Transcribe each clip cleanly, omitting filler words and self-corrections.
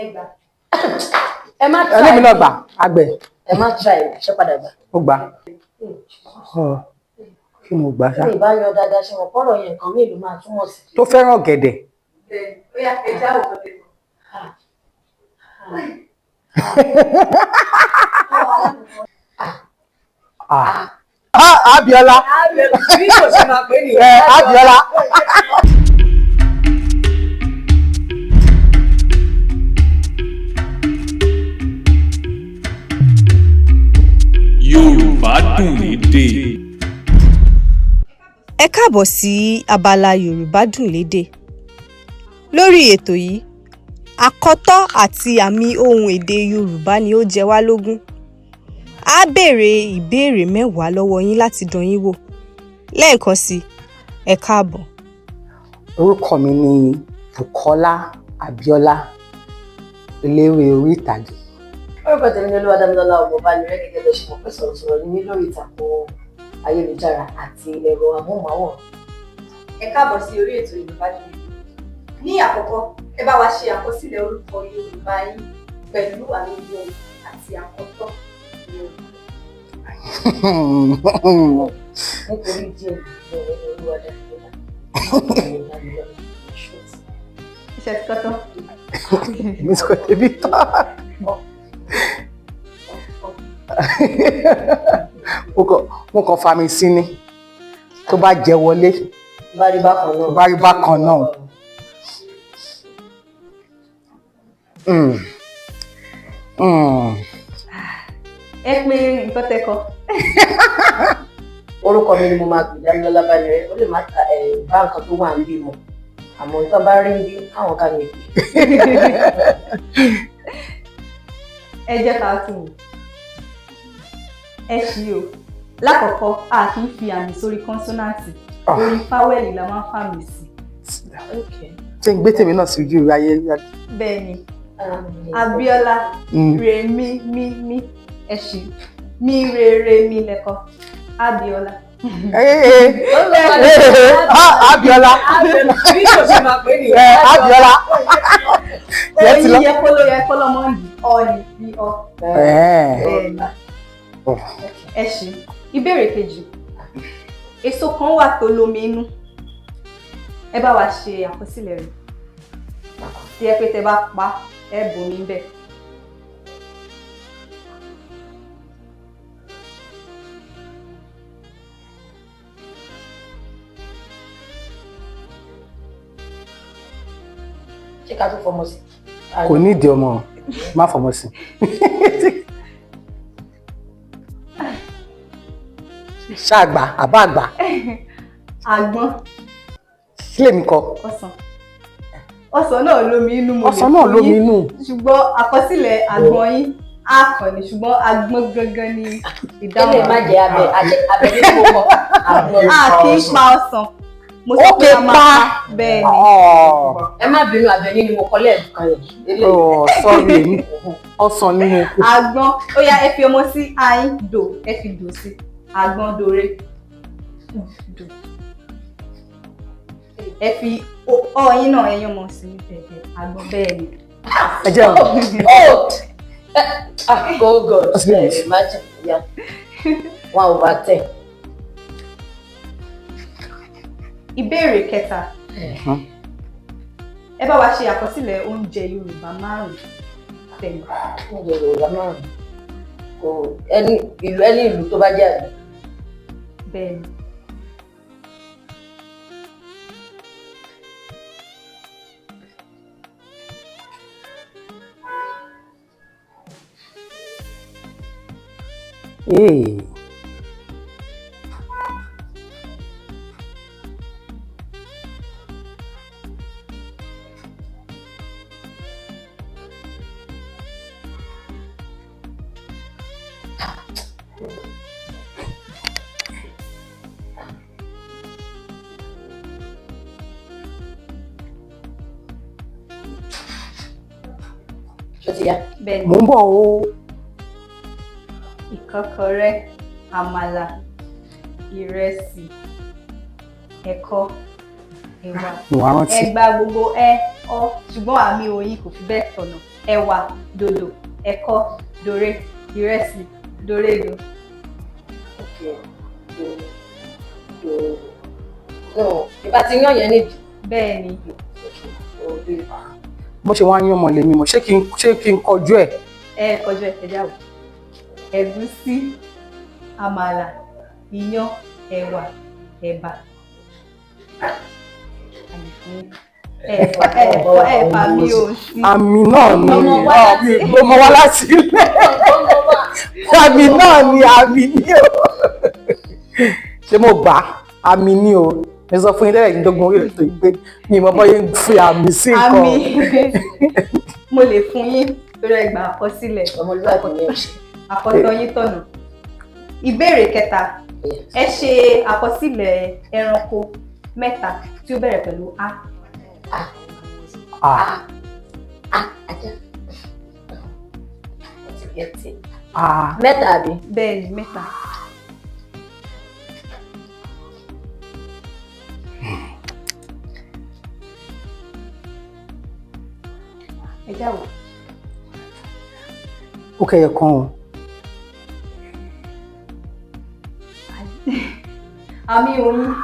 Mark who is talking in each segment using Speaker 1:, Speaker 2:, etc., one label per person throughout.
Speaker 1: Ẹgbà.
Speaker 2: Ẹ má try.
Speaker 3: Ẹni mi náà gbà àgbẹ̀.
Speaker 2: Ẹ má try ṣe padà gbà.
Speaker 3: Ó gbà. Kí mo gbà ṣá.
Speaker 2: Ní ìbáyọ dáadáa ṣe wọ́n pọ́rọ̀ yẹn nǹkan mélòó máa túmọ̀ sí.
Speaker 3: Tó fẹ́ràn ọ̀gẹ̀dẹ̀.
Speaker 1: Ó yá ẹja òkò lè mọ̀.
Speaker 3: Abíọ́lá.
Speaker 1: Bí kò ṣe máa pè nìyẹn.
Speaker 3: Abíọ́lá.
Speaker 4: Yorùbá dùn lédè.
Speaker 5: Ẹ káàbọ̀ sí abala Yorùbá dùn lédè. Lórí ètò yìí, àkọtọ́ àti àmì ohùn èdè Yorùbá ni ó jẹ wá lógún. A béèrè ìbéèrè 10 lọ́wọ́ yín láti dán yín wò. Lẹ́ẹ̀kan sí, ẹ káàbọ̀.
Speaker 3: Orúkọ mi ni Bukola Abíọ́lá, eléré orí ìtàgé.
Speaker 2: Orúkọ tèmi ni Olúwa Damilola ọmọ Banire gẹ́gẹ́ bẹ́ẹ̀ ṣe mọ̀ pé sọ̀rọ̀sọ̀rọ̀ ni mí lórí ìtàkùn ayélujára àti ẹ̀rọ amóhùnmáwòrán.
Speaker 1: Ẹ káàbọ̀ sí orí ètò Yorùbá dùn lédè. Ní àkọ́kọ́, ẹ bá wa ṣe àkọsílẹ̀ orúkọ Yorùbá yín pẹ̀lú àmì ohùn àti àkọtọ́ Yorùbá.
Speaker 2: Nítorí díẹ̀ lọ́wọ́ Olúwa Damilola.
Speaker 1: Iṣẹ́ ti kọ́tọ́.
Speaker 3: Mi sọ tèmi tán. Mo kàn fa mi sí ni. Tó bá jẹ wọlé.
Speaker 2: Bá rí bákan náà.
Speaker 3: Bá rí bákan náà.
Speaker 1: Ẹ pé nǹkan tẹ́kọ̀.
Speaker 2: Orúkọ mi ni mo máa gbé Damilola Banire. Ó lè má ta bá nǹkan tó wà ń bí mọ̀. Àmọ́ nǹkan bá rí bí káwọn ká mi pè.
Speaker 1: Ẹ jẹ́ ká tún wò. Ẹ ṣí o. Lákọ̀ọ́kọ́, a kì í fi àmì sórí kọ́nsọ́náǹtì. Orí fáwẹ́lì la máa ń fàmì sí.
Speaker 3: Ṣé ń gbé tèmi náà sí ojú ayé?
Speaker 1: Bẹ́ẹ̀ni. Abíọ́lá, re mi, ẹ ṣí. Mi re mi lẹ́kọ̀ọ́. Abíọ́lá.
Speaker 3: Abíọ́lá.
Speaker 1: Bí kò ṣe máa pè nìyẹn.
Speaker 3: Abíọ́lá.
Speaker 1: Oyin yẹ kó lọ́mọ ń di ọ ní bí ọ. Bẹ́ẹ̀ni. Ẹ ṣí. Ìbéèrè kejì. Èso kan wà tó lómi inú. Ẹ bá wa ṣe àkọsílẹ̀ rẹ̀. Tí ẹ pé tẹ bá pa ẹ bomi ń bẹ̀.
Speaker 2: Ṣé ká tún fọmọ sí?
Speaker 3: Kò ní ìdí ọmọ, má fọmọ sí. Ṣáàgbà, àbá àgbà.
Speaker 1: Àgbọn.
Speaker 3: Sílẹ̀ mi kọ.
Speaker 1: Ọsàn náà lómi inú mo lè fún yín.
Speaker 3: Ọsàn náà lómi inú.
Speaker 1: Ṣùgbọ́n àkọsílẹ̀ àgbọn yín á kàn ní ṣùgbọ́n àgbọn gangan ni ìdáhùn.
Speaker 2: Kílè má jẹ abẹ ní mo kọ.
Speaker 1: A kì í pa ọsàn. Mo sọ pé a máa pa bẹ́ẹ̀ ni.
Speaker 2: Ẹ má bínú Àbẹ̀ní ni mo kọ lẹ́ẹ̀kan yẹn.
Speaker 3: Sorry, ọsàn ni mo kù.
Speaker 1: Àgbọn, ó yá ẹ fi ọmọ sí ayin dò, ẹ fi dò sí. Àgbọn dòre. Dò. Ẹ fi ọyìn náà ẹyán mọ sí bẹ́ẹ̀ àgbọn bẹ́ẹ̀ ni.
Speaker 3: Ẹ jẹ́
Speaker 2: Oh God, imagine, yeah. 1/10.
Speaker 1: Ìbéèrè kẹta. Ẹ bá wa ṣe àkọsílẹ̀ oúnjẹ Yorùbá 5 tẹ̀lé.
Speaker 2: Oúnjẹ Yorùbá 5. Ẹni ìlú tó bá jẹ́ àná.
Speaker 1: Bẹ́ẹ̀ni.
Speaker 2: Ṣé ti yá?
Speaker 1: Bẹ́ẹ̀ni.
Speaker 3: Mo ń bọ̀ o.
Speaker 1: Ìkọ́kọrẹ́, àmàlà, ìrẹsì, ẹ̀kọ, ẹ̀wà. Ẹ gba gbogbo ọ ṣùgbọ́n àmì oyin kò fi bẹ́ẹ̀ tọ̀nà. Ẹ̀wà, dòdò, ẹ̀kọ, dòrè, ìrẹsì, dòrèdò.
Speaker 2: Ìbá ti yán yẹn níbi.
Speaker 1: Bẹ́ẹ̀ ni.
Speaker 3: bó ṣe wá ń yán ọmọ lèmi mọ̀ ṣé kí n kọjú ẹ̀.
Speaker 1: Kọjú ẹ̀ jáwọ́. Ẹ̀gúsí, àmàlà, iyán, ẹ̀wà, ẹ̀bà. Ẹ̀fà mi ò sí.
Speaker 3: Àmì náà ni ọmọ wa láti ilé. Àmì náà ni àmì ni o. Ṣé mo gbà àmì ni o? Ẹ sọ fún yín lẹ́yìn ìdógún orí ètò ìgbé mi ìmọ̀ bọ́ yẹn fi àmì sí nǹkan.
Speaker 1: Àmì mo lè fún yín lórí ẹgbàá àkọsílẹ̀. Àkọ́tọ̀ yín tọ̀nà. Ìbéèrè kẹta. Ẹ ṣe àkọsílẹ̀ ẹranko mẹ́ta tí ó bẹ̀rẹ̀ pẹ̀lú a.
Speaker 2: Mẹ́ta àbí?
Speaker 1: Bẹ́ẹ̀ ni mẹ́ta. Ẹ jáwọ́.
Speaker 3: Ó kẹyẹ kan o.
Speaker 1: Àmì oyin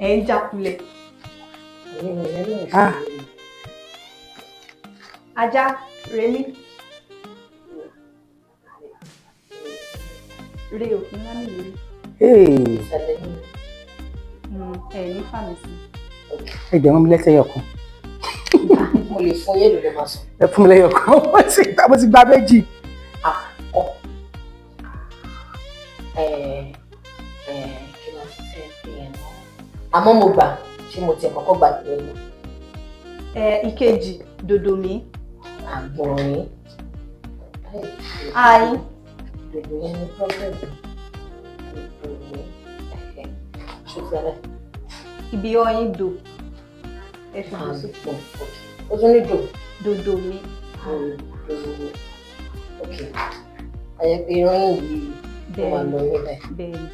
Speaker 1: ẹ̀ ń jákulẹ̀. Ajá, Remi. Re òkú ńlá mi lórí. Ní fàmì sí.
Speaker 3: Ẹgbẹ̀rún mi lẹ́sẹ̀ yọkan.
Speaker 2: Mo lè fún yé lórí máa sọ.
Speaker 3: Ẹ fún mi lẹ́yọkan, mo ti gba méjì.
Speaker 2: Àmọ́ mo gbà ṣé mo tiẹ̀ kọ́kọ́ gbà lẹ́yìn.
Speaker 1: Ìkejì, dòdò mi.
Speaker 2: Àgbọ̀nrín.
Speaker 1: Ayin.
Speaker 2: Dòdò yẹn ní pọ́blẹ́mù. Ṣùgbọ́n
Speaker 1: ibi ọyin dò. Ẹ fi dò sí.
Speaker 2: Ó tún ní dò.
Speaker 1: Dòdò mi.
Speaker 2: Ayẹ pé irun yìí ó wà lọ níbẹ̀.
Speaker 1: Bẹ́ẹ̀ni.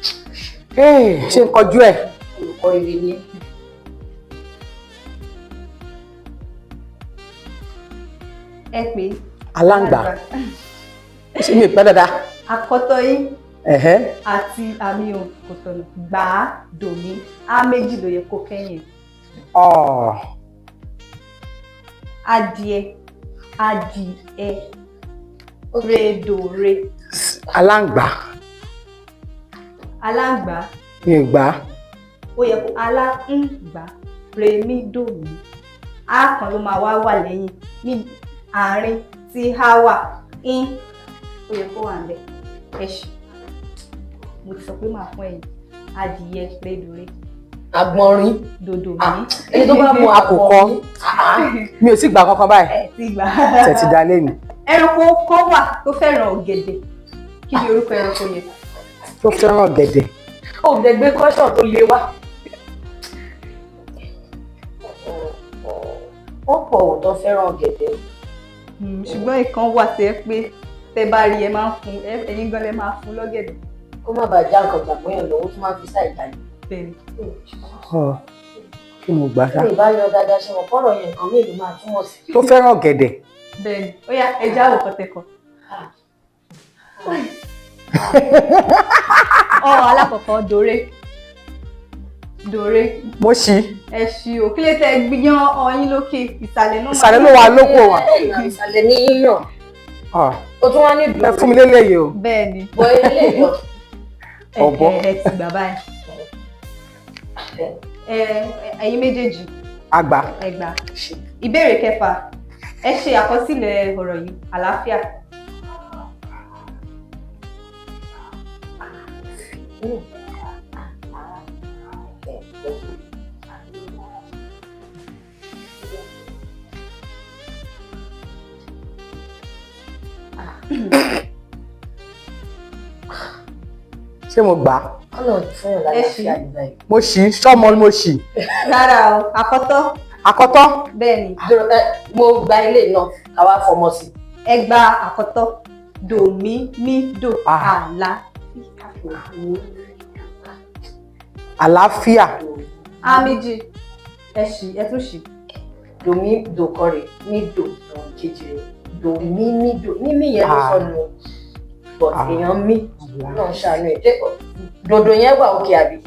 Speaker 3: Ṣé ń kọjú ẹ̀?
Speaker 2: Olùkọ́ ire ní.
Speaker 1: Ẹ pé.
Speaker 3: Aláǹgbá. Ṣé mi ò pẹ́ dáadáa?
Speaker 1: Àkọ́tọ̀ yín. Àti àmì òkòtọ̀nà gbà á dòmí á méjì ló yẹ kó kẹ́yìn. Adìẹ, adìẹ, redòre.
Speaker 3: Aláǹgbá.
Speaker 1: Aláǹgbá.
Speaker 3: Mi ò gbà.
Speaker 1: Ó yẹ kó aláǹgbá remi dòmí. Á kan ló máa wà lẹ́yìn ní àárín tí á wà in. Ó yẹ kó wà ń bẹ̀. Ẹ ṣe. Mo ti sọ pé màá fún ẹ̀yin adìyẹ rédòrè.
Speaker 2: Àgbọ̀nrín.
Speaker 1: Dòdò mi.
Speaker 2: Ẹni tó bá mú
Speaker 3: àkùkọ. Mi ò sì gbà kankan báyìí.
Speaker 1: Ẹ ti gbà.
Speaker 3: Tẹ̀ ti dá lẹ́nu.
Speaker 1: Ẹranko kan wà tó fẹ́ràn ọ̀gẹ̀dẹ̀. Kí ni orúkọ ẹranko yẹn?
Speaker 3: Tó fẹ́ràn ọ̀gẹ̀dẹ̀.
Speaker 2: Ó dẹ̀ gbé kọ́ṣọ̀ tó le wá. Wọ́n pọ̀ ò tó fẹ́ràn ọ̀gẹ̀dẹ̀.
Speaker 1: Ṣùgbọ́n ìkan wà tẹ́ pé tẹ́ bá rí ẹ máa ń fún ẹ̀yin gan lẹ máa fún lọ́gẹ̀dẹ̀.
Speaker 2: Kó má bàa já nǹkan gbàgbọ́ yẹn lọ́wọ́ tó máa fi sáì jáde.
Speaker 1: Bẹ́ẹ̀ni.
Speaker 3: Kí mo gbà sá.
Speaker 2: Ṣé ìbáyọ dáadáa ṣe wọ́n kọ́rọ̀ yẹn nǹkan mélòó máa túmọ̀ sí?
Speaker 3: Tó fẹ́ràn ọ̀gẹ̀dẹ̀.
Speaker 1: Bẹ́ẹ̀ni. Ó yá ẹja àwòkọ́ tẹ̀kọ̀. Alákọ̀ọ́kọ́ dòrè. Dòrè.
Speaker 3: Mo ṣí.
Speaker 1: Ẹ ṣí o. Kí lè tẹ gbìyàn ọyìn lókè ìsàlẹ̀ náà.
Speaker 3: Ìsàlẹ̀ ló wà lóko wa.
Speaker 2: Ìsàlẹ̀ ní yíyàn. Ó tún wá ní dùn.
Speaker 3: Ẹ fún mi lélẹ́yìí o.
Speaker 1: Bẹ́ẹ̀ni.
Speaker 2: Bọ́ eléyìí lọ.
Speaker 3: Ọ̀bọ.
Speaker 1: Ẹ ti gbà báyìí. Ẹ̀yin méjèèjì.
Speaker 3: Àgbà.
Speaker 1: Ẹ gbà. Ìbéèrè kẹfà. Ẹ ṣe àkọsílẹ̀ ọ̀rọ̀ yìí. Àlàáfíà.
Speaker 3: Ṣé mo gbà?
Speaker 2: Ọlọ́run fún yàn lálàáfíà nígbà yìí.
Speaker 3: Mo ṣí, ṣọ́mọ ni mo ṣí.
Speaker 1: Rárá o, àkọ́tọ́.
Speaker 3: Àkọ́tọ́?
Speaker 1: Bẹ́ẹ̀ni.
Speaker 2: Mo gba ilé náà, àwa fọmọ sí.
Speaker 1: Ẹ gba àkọ́tọ́. Dò mí mí dò àlá.
Speaker 3: Àlàáfíà.
Speaker 1: Á méjì. Ẹ ṣí, ẹ tún ṣí.
Speaker 2: domi dokore mi do kejì rẹ̀ domi mi do mímí yẹn ló sọnù but èèyàn mi náà ṣàánú ẹ̀ dodo yẹn wà òkè àbí.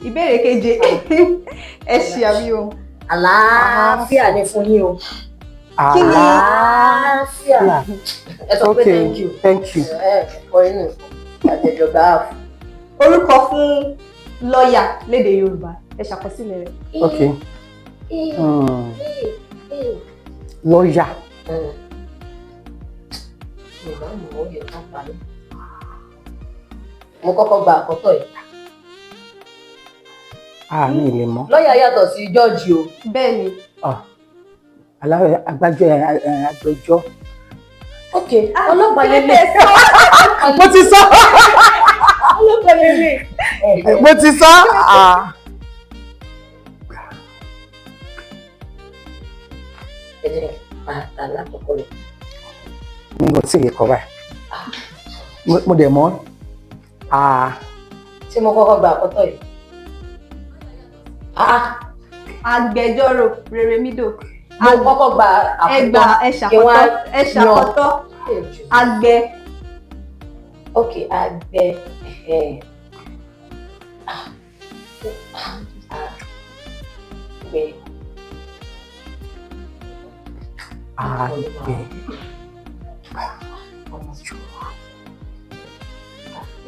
Speaker 1: Ìbéèrè keje ẹ ṣì àbí o.
Speaker 2: Àlàáfíà ni fún yín o.
Speaker 1: Kí ni
Speaker 2: àlàáfíà? Ẹ sọ pé thank you. Kọ inú àjẹjọba ààfù.
Speaker 1: Orúkọ fún lọ́ọ̀yà lédè Yorùbá ẹ ṣàkọsílẹ̀ rẹ̀.
Speaker 3: Okay. Lọ́ọ̀yà.
Speaker 2: Mo kọ́kọ́ gba àkọ́tọ̀ yìí.
Speaker 3: Mi ì lè mọ̀.
Speaker 2: Lọ́ọ̀yà yàtọ̀ sí jọ́ọ̀jì o.
Speaker 1: Bẹ́ẹ̀ni.
Speaker 3: Agbẹjọ́.
Speaker 2: Ok, ọlọ́pàá lélẹ̀.
Speaker 3: Mo ti sọ.
Speaker 2: Ọlọ́pàá lélẹ̀.
Speaker 3: Mo ti sọ.
Speaker 2: Alákọ̀ọ́kọ́ rẹ̀.
Speaker 3: Mi ò tí ì kọ́ báyìí. Mo dẹ̀ mọ̀.
Speaker 2: Ṣé mo kọ́kọ́ gba àkọ́tọ̀ yìí?
Speaker 1: Agbẹjọ́rò Reremido.
Speaker 2: Mo kọ́kọ́ gba àkọ́tọ̀.
Speaker 1: Ẹ ṣàkọ́tọ̀. Àgbẹ̀.
Speaker 2: Ok, àgbẹ̀.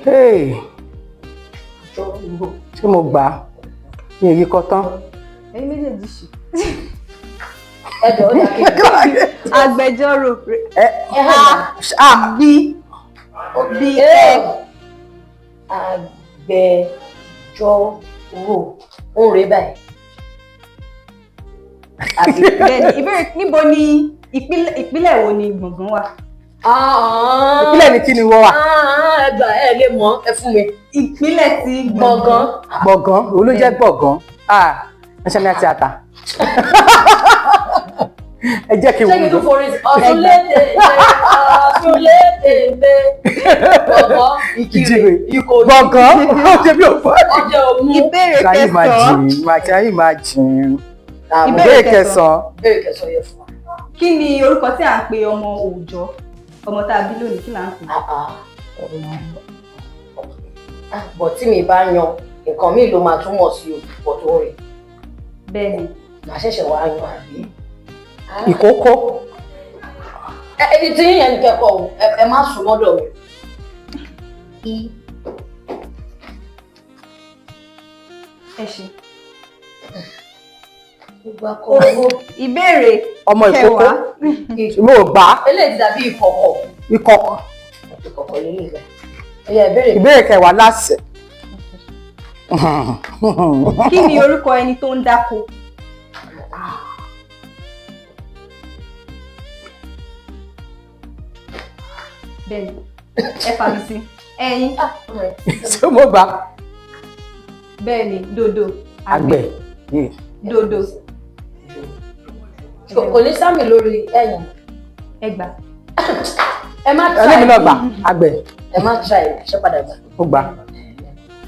Speaker 3: Hey. Ṣé mo gbà ní èyí kọ́ tán?
Speaker 1: Ẹ̀yin méjèèjì ṣì.
Speaker 2: Ẹ̀jọ̀ ó dà kí n
Speaker 1: agbẹjọ́rò.
Speaker 2: Agbẹjọ́rò ń rè báyìí.
Speaker 1: Bẹ́ẹ̀ni, ìbéèrè níbo ni ìpínlẹ̀ wo ni gbọ̀ngàn wà?
Speaker 3: Ìpínlẹ̀ ní kí ni wọ́n wà?
Speaker 2: Ẹgbà ẹ lè mọ̀ ẹ fún mi.
Speaker 1: Ìpínlẹ̀ tí
Speaker 2: gbọ̀ngàn.
Speaker 3: Gbọ̀ngàn, òun ló jẹ́ gbọ̀ngàn. National Theatre. Ẹ jẹ́ kí n wò ó.
Speaker 2: Ṣé kí n tún forí ọ̀tún lédè gbọ̀ngàn Ìkirè Ìkòyí.
Speaker 3: Gbọ̀ngàn ó jẹ́ bí òfò.
Speaker 2: Ọjọ́ òmu.
Speaker 1: Ìbéèrè kẹsàn-án.
Speaker 3: Ṣáyé máa jìn. Ìbéèrè kẹsàn-án.
Speaker 2: Ìbéèrè kẹsàn-án yẹ fún wa.
Speaker 1: Kí ni orúkọ tí à ń pe ọmọ òòjọ́? Ọmọ tá a bí lónìí kí là ń pè?
Speaker 2: Bọ̀ tí mi bá yan nǹkan míì ló máa túmọ̀ sí òpó tó rìn.
Speaker 1: Bẹ́ẹ̀ni.
Speaker 2: Màá ṣẹ̀ṣẹ̀ wá yan àbí.
Speaker 3: Ìkókó.
Speaker 2: Ẹni tí yín yẹn ní kẹ́kọ̀ọ́ ẹ má sùn mọ́dọ̀ mi.
Speaker 1: Ẹ ṣe.
Speaker 2: Ìbéèrè
Speaker 3: ọmọ ìkókó. Mo gbà.
Speaker 2: Eléyìí ti dàbí ìkọ̀kọ̀.
Speaker 3: Ìkọ̀kọ̀.
Speaker 2: Ìkọ̀kọ̀ lélẹ̀ ìgbà.
Speaker 3: Ìbéèrè kẹwàá láṣẹ.
Speaker 1: Kí ni orúkọ ẹni tó ń dáko? Bẹ́ẹ̀ni, ẹ fàmì sí. Ẹyin.
Speaker 3: Ṣé mo gbà?
Speaker 1: Bẹ́ẹ̀ni, dodo.
Speaker 3: Àgbẹ̀.
Speaker 1: Dodo.
Speaker 2: Kò ní sámi lórí ẹ̀yìn.
Speaker 1: Ẹgbà.
Speaker 2: Ẹ má try.
Speaker 3: Ẹlẹ́mi náà gbà. Àgbẹ̀.
Speaker 2: Ẹ má try ṣé padà gbà.
Speaker 3: Ó gbà.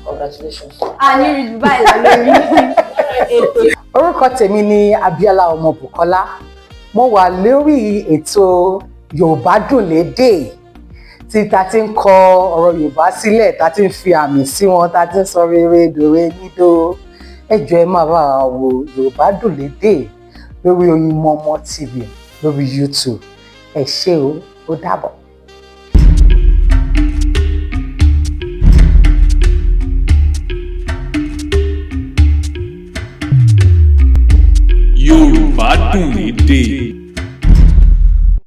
Speaker 2: Congratulations.
Speaker 1: A ní rí ju báyìí lọ lórí ètò.
Speaker 3: Orúkọ tèmi ni Abíọ́lá ọmọ Bukola. Mo wà lórí ètò Yorùbá Lédè tí ta ti ń kọ ọ̀rọ̀ Yorùbá sílẹ̀, ta ti ń fi àmì sí wọn, ta ti ń sọ rere dòre nídó. Ẹ jọ̀ọ́ ẹ máa bá wa wo Yorùbá Lédè lórí Oyinmomo TV lórí YouTube. Ẹ ṣé o, ó dàbọ̀.
Speaker 4: Yorubahood.